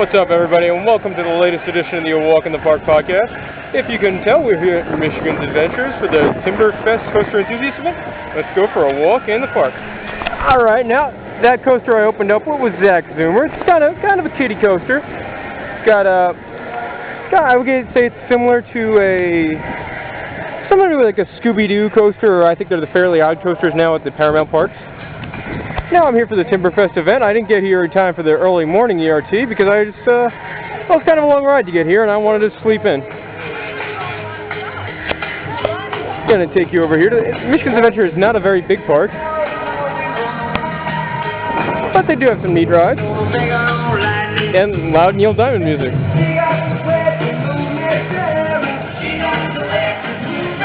What's up, everybody, and welcome to the latest edition of the Walk in the Park podcast. If you can tell, we're here at Michigan's Adventures for the TImberfest Coaster Enthusiast event. Let's go for a walk in the park. Alright, now, that coaster I opened up with was Zach Zoomer. It's kind of a kiddie coaster. It's got a... I would say it's similar to like a Scooby-Doo coaster, or I think they're the Fairly Odd coasters now at the Paramount Parks. Now I'm here for the TImberfest event. I didn't get here in time for the early morning ERT because well, it's kind of a long ride to get here and I wanted to sleep in. Gonna take you over here. Michigan's Adventure is not a very big park, but they do have some neat rides and loud Neil Diamond music.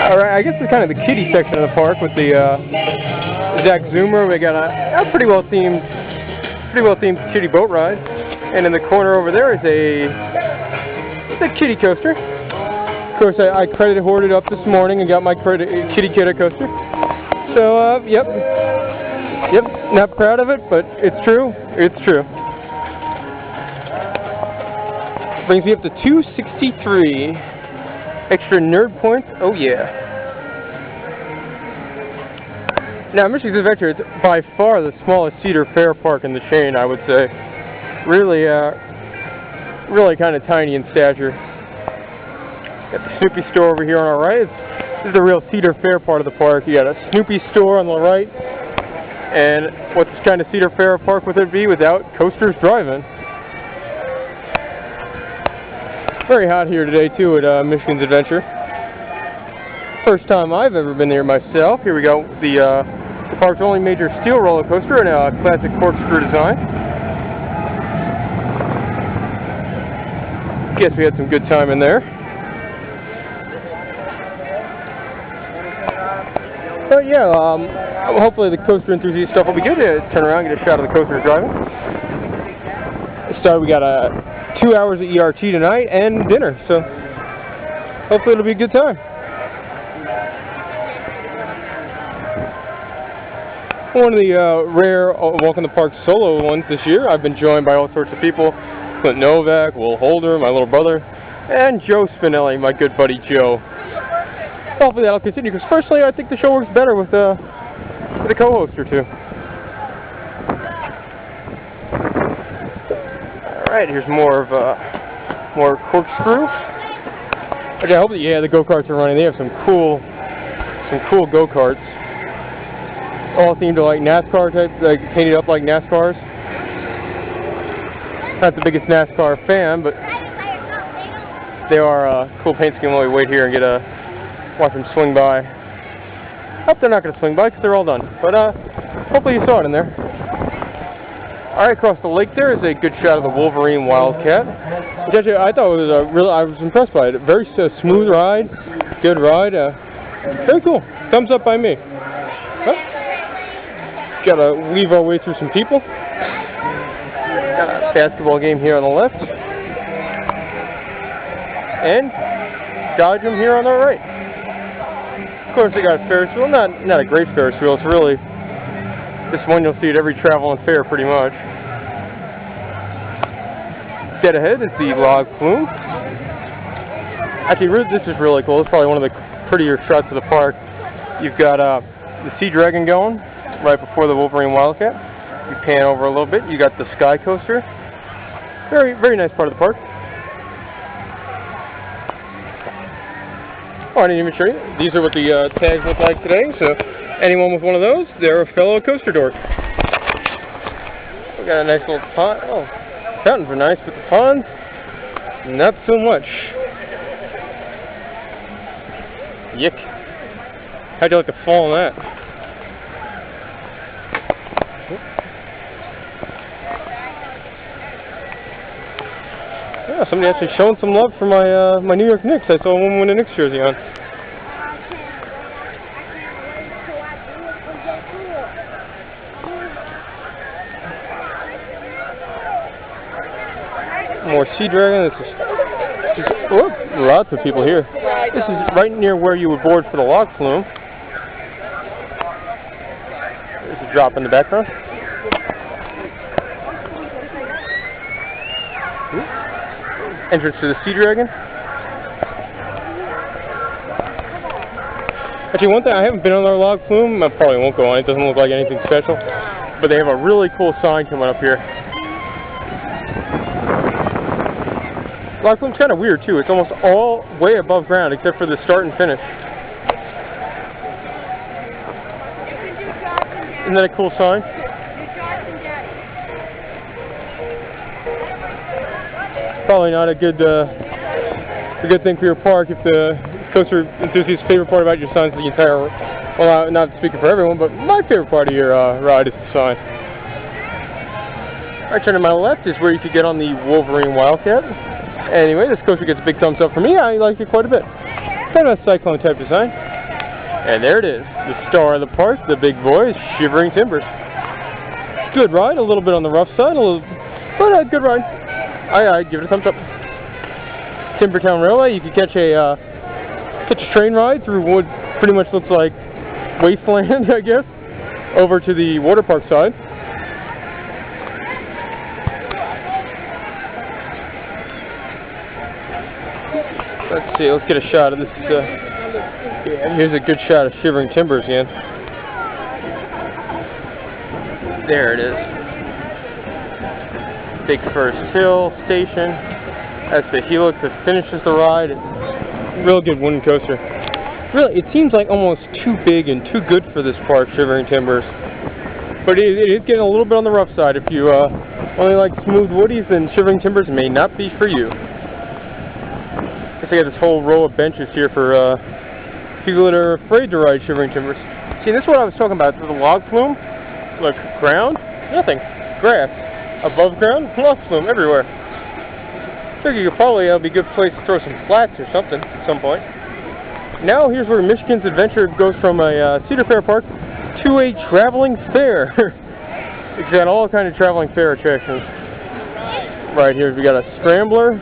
Alright, I guess it's kind of the kiddie section of the park with the Zach Zoomer. We got a pretty well themed kiddie boat ride, and in the corner over there is a kiddie coaster. Of course, I credit hoarded up this morning and got my kitty kidder coaster. So yep, not proud of it, but it's true. It's true. Brings me up to 263 extra nerd points. Oh yeah. Now, Michigan's Adventure is by far the smallest Cedar Fair park in the chain, I would say. Really kind of tiny in stature. Got the Snoopy store over here on our right. This is the real Cedar Fair part of the park. You got a Snoopy store on the right. And what's kind of Cedar Fair park would it be without coasters driving? Very hot here today, too, at Michigan's Adventure. First time I've ever been there myself. Here we go. The park's only major steel roller coaster in a classic corkscrew design. Guess we had some good time in there. But yeah, hopefully the coaster enthusiast stuff will be good. Turn around, get a shot of the coasters driving. We got 2 hours of ERT tonight and dinner, so hopefully it'll be a good time. One of the rare Walk in the Park solo ones this year. I've been joined by all sorts of people. Clint Novak, Will Holder, my little brother, and Joe Spinelli, my good buddy Joe. Hopefully that'll continue, because personally I think the show works better with a co-host or two. Alright, here's more corkscrew. Okay, I hope that, yeah, the go-karts are running. They have some cool go-karts. All themed to like NASCAR type, like painted up like NASCARs. Not the biggest NASCAR fan, but they are cool paint scheme while we wait here and watch them swing by. Hope they're not going to swing by because they're all done. But hopefully you saw it in there. Alright, across the lake there is a good shot of the Wolverine Wildcat. Which actually I thought was I was impressed by it. Very smooth ride, good ride, very cool. Thumbs up by me. Huh? Gotta weave our way through some people. Got a basketball game here on the left. And Dodgem here on the right. Of course they got a Ferris Wheel. Not a great Ferris Wheel. It's really this one you'll see at every travel and fair pretty much. Dead ahead is the log flume. Actually, this is really cool. It's probably one of the prettier shots of the park. You've got the Sea Dragon going right before the Wolverine Wildcat. You pan over a little bit, you got the Sky Coaster. Very, very nice part of the park. Oh, I didn't even show you. These are what the tags look like today, so anyone with one of those, they're a fellow coaster dork. We got a nice little pond. Oh, fountains are nice, but the ponds, not so much. Yick. How'd you like to fall on that? Yeah, somebody actually showing some love for my New York Knicks. I saw one with a Knicks jersey on. More Sea Dragon. This is lots of people here. This is right near where you would board for the log flume. There's a drop in the background. entrance to the Sea Dragon. Actually, one thing, I haven't been on their log flume. I probably won't go on. It doesn't look like anything special. But they have a really cool sign coming up here. Log flume's kind of weird too. It's almost all way above ground except for the start and finish. Isn't that a cool sign? Probably not a good thing for your park if the coaster enthusiast's favorite part about your sign is the entire, well, not speaking for everyone, but my favorite part of your ride is the sign. Alright, turn to my left is where you could get on the Wolverine Wildcat. Anyway, this coaster gets a big thumbs up for me. I like it quite a bit. Kind of a cyclone type design. And there it is, the star of the park, the big boy, Shivering TImbers. Good ride, a little bit on the rough side, but good ride. I give it a thumbs up. Timbertown Railway, you could catch a train ride through what pretty much looks like wasteland, I guess, over to the water park side. Let's see, let's get a shot of this. Yeah, here's a good shot of Shivering TImbers again. There it is. Big Ferris Wheel station. That's the helix that finishes the ride. Real good wooden coaster. Really, it seems like almost too big and too good for this park, Shivering TImbers. But it is getting a little bit on the rough side. If you only like smooth woodies, then Shivering TImbers may not be for you. I got this whole row of benches here for people that are afraid to ride Shivering TImbers. See, this is what I was talking about. The log flume, look, ground, nothing, grass. Above ground, log flume everywhere. I figure you could probably be a good place to throw some flats or something at some point. Now here's where Michigan's adventure goes from a Cedar Fair park to a traveling fair. It's got all kind of traveling fair attractions. Right here we got a scrambler.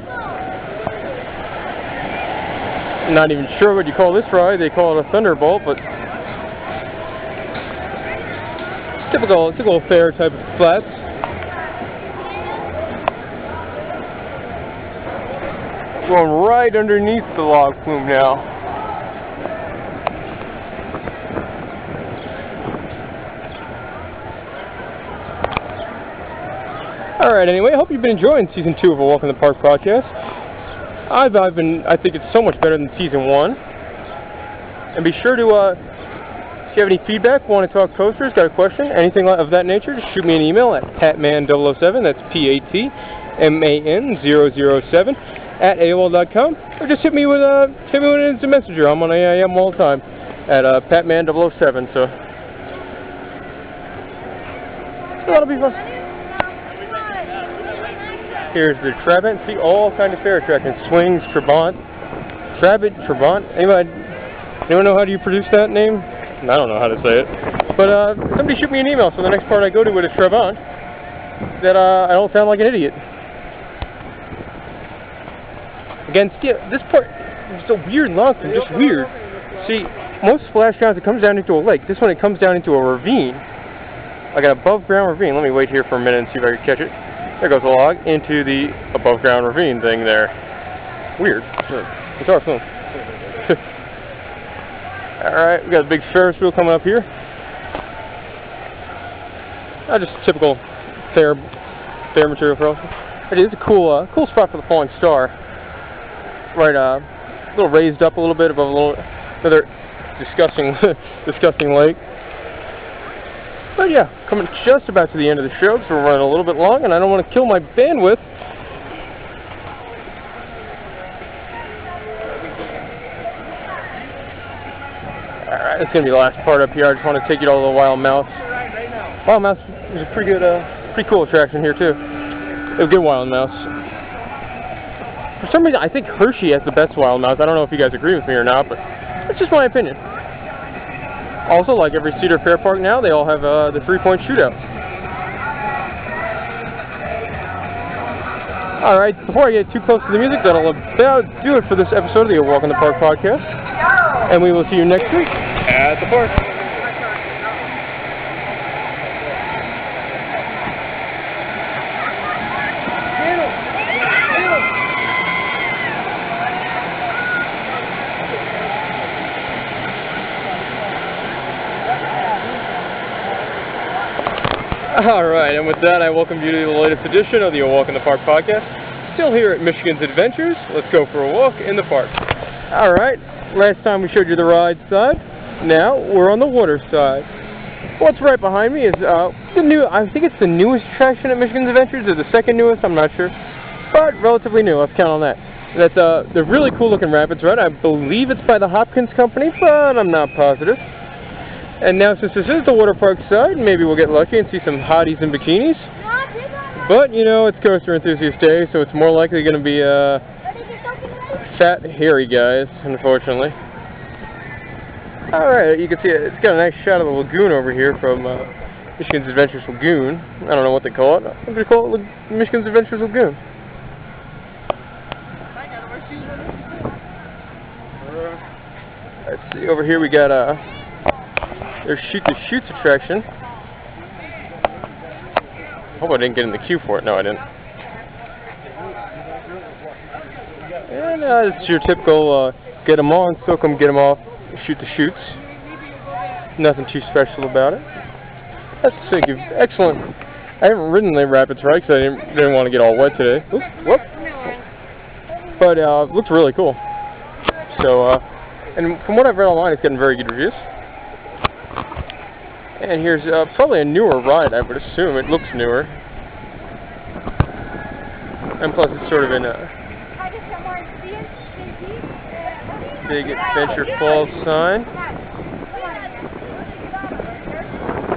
I'm not even sure what you call this ride. They call it a thunderbolt, but typical fair type of flats. Going right underneath the log flume now. Alright, anyway, I hope you've been enjoying Season 2 of a Walk in the Park podcast. I think it's so much better than Season 1. And be sure to, if you have any feedback, want to talk coasters, got a question, anything of that nature, just shoot me an email at patman007, that's PATMAN007, at AOL.com, or just hit me with an instant messenger. I'm on AIM all the time at patman007, so that'll be fun. Here's the Trabant. See all kind of fair attractions. Swings, Trabant. Anyone know how do you produce that name? I don't know how to say it. But somebody shoot me an email so the next part I go to with a Trabant that I don't sound like an idiot. Again, this part is so weird log flume, just weird. See, most splash grounds it comes down into a lake. This one it comes down into a ravine. Like an above ground ravine. Let me wait here for a minute and see if I can catch it. There goes the log into the above ground ravine thing there. Weird. Bizarre flume. Alright, we got a big Ferris wheel coming up here. Just typical fair material for us. It is a cool spot for the falling star. Right, a little raised up a little bit above another disgusting lake. But yeah, coming just about to the end of the show, so we're running a little bit long, and I don't want to kill my bandwidth. Alright, that's going to be the last part up here. I just want to take you to all the Wild Mouse. Wild Mouse is a pretty cool attraction here too. It's a good Wild Mouse. For some reason, I think Hershey has the best Wild Mouse. I don't know if you guys agree with me or not, but that's just my opinion. Also, like every Cedar Fair park now, they all have the 3-point shootout. Alright, before I get too close to the music, that'll about do it for this episode of the Walk in the Park podcast. And we will see you next week at the park. Alright, and with that, I welcome you to the latest edition of the Walk in the Park podcast. Still here at Michigan's Adventures. Let's go for a walk in the park. Alright, last time we showed you the ride side. Now, we're on the water side. What's right behind me is the new, I think it's the newest attraction at Michigan's Adventures, or the second newest, I'm not sure. But relatively new, let's count on that. That's the really cool looking rapids ride. I believe it's by the Hopkins Company, but I'm not positive. And now, since this is the water park side, maybe we'll get lucky and see some hotties in bikinis. But, you know, it's Coaster Enthusiast Day, so it's more likely going to be fat, hairy guys, unfortunately. Alright, you can see it's got a nice shot of the lagoon over here from Michigan's Adventures Lagoon. I don't know what they call it. I'm going to call it Michigan's Adventures Lagoon. Let's see, over here we got there's Shoot the Chutes attraction. Hope I didn't get in the queue for it. No, I didn't. And it's your typical get them on, soak them, get them off, shoot the chutes. Nothing too special about it. That's excellent. I haven't ridden the rapids ride because I didn't want to get all wet today. Oops, whoop. But it looks really cool. So, and from what I've read online, it's getting very good reviews. And here's probably a newer ride, I would assume. It looks newer. And plus it's sort of in a big Adventure Falls sign.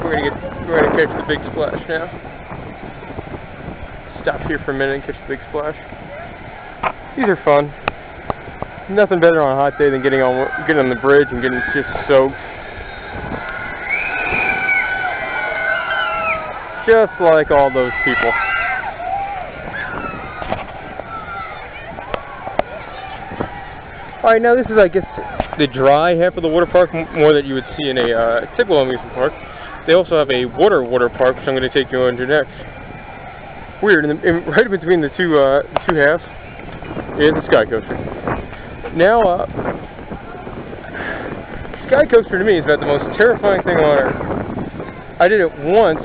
We're gonna catch the big splash now. Stop here for a minute and catch the big splash. These are fun. Nothing better on a hot day than getting on the bridge and getting just soaked. Just like all those people. Alright, now this is, I guess, the dry half of the water park, more that you would see in a typical amusement park. They also have a water park, which I'm going to take you into next. Weird, right between the two halves is the Sky Coaster. Now, Sky Coaster to me is about the most terrifying thing on earth. I did it once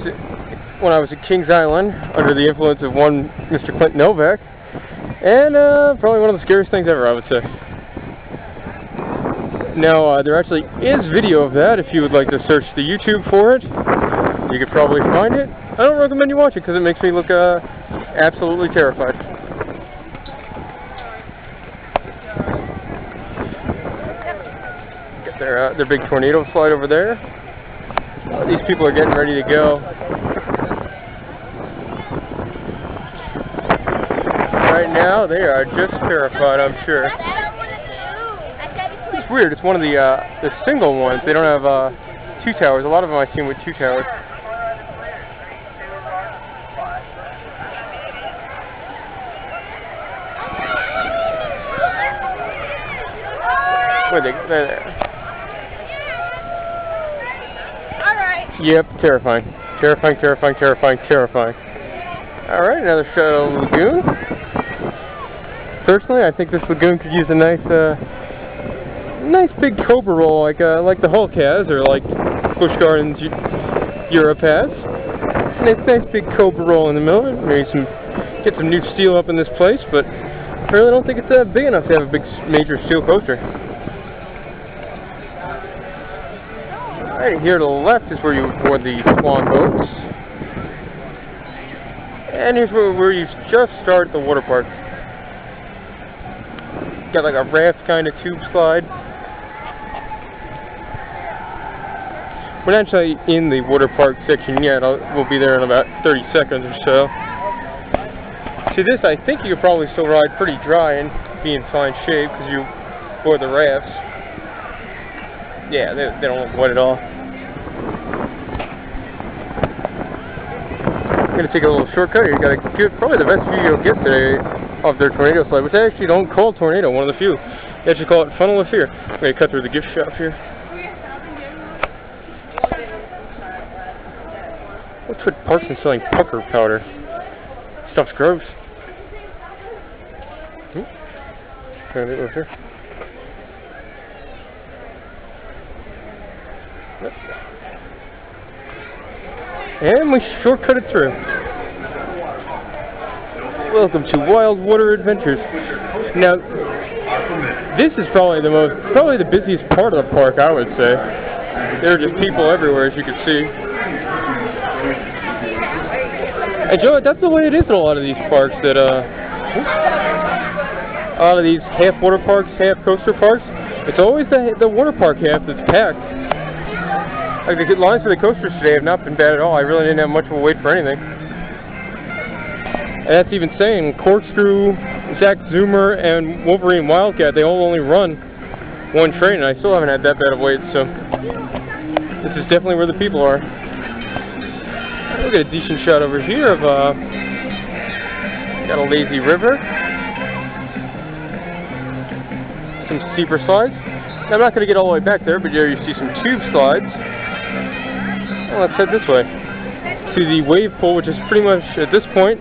when I was at Kings Island under the influence of one Mr. Clint Novak, and probably one of the scariest things ever, I would say. Now, there actually is video of that if you would like to search the YouTube for it. You could probably find it. I don't recommend you watch it because it makes me look absolutely terrified. Get their big tornado slide over there. These people are getting ready to go. Right now, they are just terrified, I'm sure. It's weird, it's one of the single ones. They don't have two towers. A lot of them I've seen with two towers. Wait, Alright. Yep, terrifying. Terrifying. Alright, another shot of the lagoon. Personally, I think this lagoon could use a nice big cobra roll like the Hulk has, or like Busch Gardens Europe has. Nice big cobra roll in the middle. Maybe get some new steel up in this place, but I really don't think it's big enough to have a big major steel coaster. Alright, here to the left is where you board the swan boats. And here's where you just start the water park. Got like a raft kind of tube slide. We're not actually in the water park section yet. We'll be there in about 30 seconds or so. See, this I think you could probably still ride pretty dry and be in fine shape because you board the rafts. Yeah, they don't look wet at all. I'm going to take a little shortcut here. You got to get probably the best view you'll get today of their tornado slide, which they actually don't call tornado, one of the few. They actually call it Funnel of Fear. I'm going to cut through the gift shop here. What's with Parsons selling pucker powder? Stuff's gross. Trying to get over here. And we shortcut it through. Welcome to Wildwater Adventures. Now, this is probably the busiest part of the park, I would say. There are just people everywhere, as you can see. And Joe, that's the way it is in a lot of these parks. That a lot of these half water parks, half coaster parks. It's always the water park half that's packed. Like the lines for the coasters today have not been bad at all. I really didn't have much of a wait for anything. And that's even saying Corkscrew, Zach Zoomer, and Wolverine Wildcat, they all only run one train, and I still haven't had that bad of wait, so this is definitely where the people are. We'll get a decent shot over here of, got a lazy river. Some steeper slides. Now, I'm not going to get all the way back there, but there you see some tube slides. Well, let's head this way to the wave pool, which is pretty much, at this point,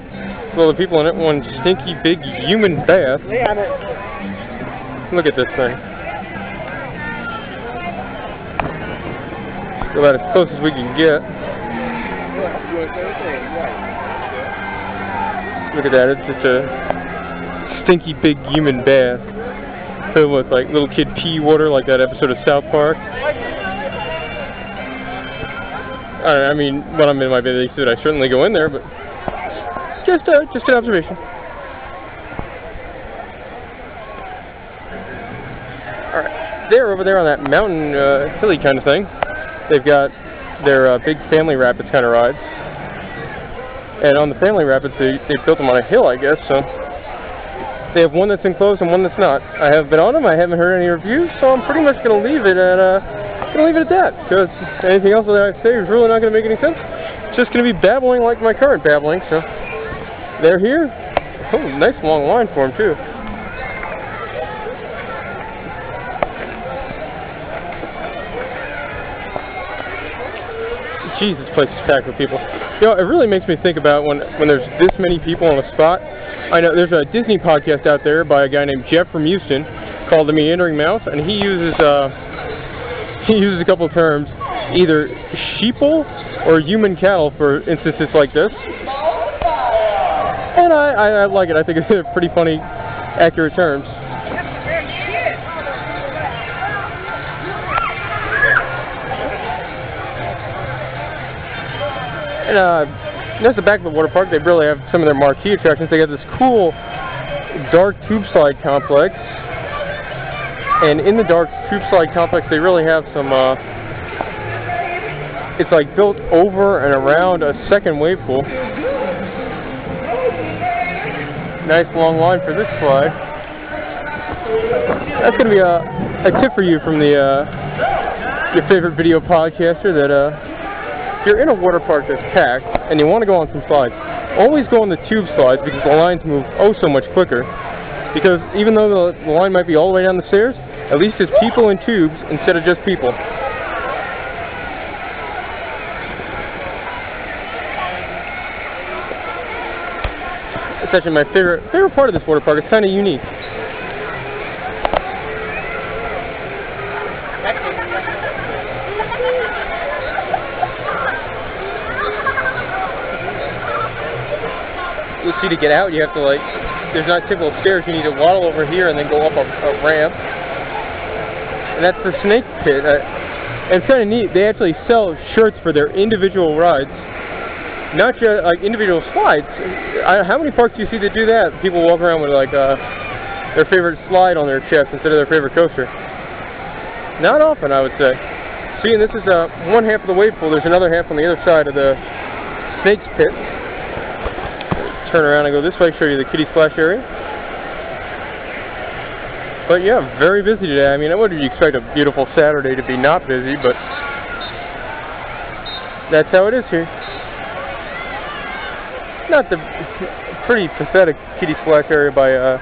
well, the people in it, one stinky big human bath. Look at this thing. About as close as we can get. Look at that, it's just a stinky big human bath filled with like little kid pee water, like that episode of South Park. I mean, when I'm in my bathing suit, I certainly go in there, but just an observation. Alright, they're over there on that mountain, hilly kind of thing. They've got their big family rapids kind of rides. And on the family rapids, they built them on a hill, I guess, so they have one that's enclosed and one that's not. I haven't been on them, I haven't heard any reviews, so I'm pretty much going to leave it at that, because anything else that I say is really not going to make any sense. It's just going to be babbling like my current babbling, so they're here. Oh, nice long line for them, too. Jeez, this place is packed with people. You know, it really makes me think about when there's this many people on a spot. I know there's a Disney podcast out there by a guy named Jeff from Houston called The Meandering Mouse, and he uses a couple of terms, either sheeple or human cattle for instances like this. And I like it. I think it's pretty funny, accurate terms. And that's the back of the water park. They really have some of their marquee attractions. They got this cool dark tube slide complex. And in the dark tube slide complex, they really have some, it's like built over and around a second wave pool. Nice long line for this slide. That's going to be a tip for you from your favorite video podcaster that, if you're in a water park that's packed and you want to go on some slides, always go on the tube slides because the lines move oh so much quicker. Because even though the line might be all the way down the stairs, at least it's people in tubes instead of just people. It's actually my favorite part of this water park. It's kind of unique. You'll see, to get out, you have to, like, there's not typical stairs. You need to waddle over here and then go up a ramp. And that's the snake pit. And it's kind of neat. They actually sell shirts for their individual rides, not just like individual slides. How many parks do you see that do that? People walk around with like their favorite slide on their chest instead of their favorite coaster. Not often, I would say. See, and this is one half of the wave pool. There's another half on the other side of the snake's pit. Turn around and go this way, show you the kiddie splash area. But yeah, very busy today. I mean, I wouldn't expect a beautiful Saturday to be not busy, but that's how it is here. Not the pretty pathetic kiddie splash area by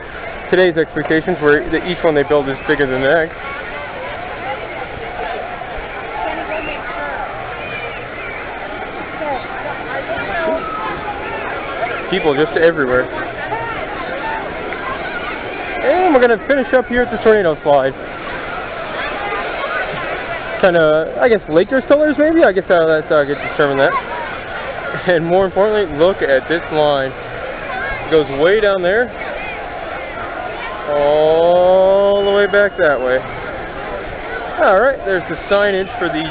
today's expectations, where each one they build is bigger than the next. People just everywhere. And we're going to finish up here at the tornado slide. Kind of, I guess, Lakers colors maybe? I guess that's how I get to determine that. And more importantly, look at this line. It goes way down there, all the way back that way. Alright, there's the signage for the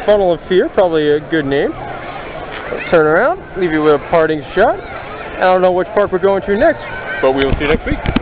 Funnel of Fear, probably a good name. Let's turn around, leave you with a parting shot. I don't know which park we're going to next, but we will see you next week.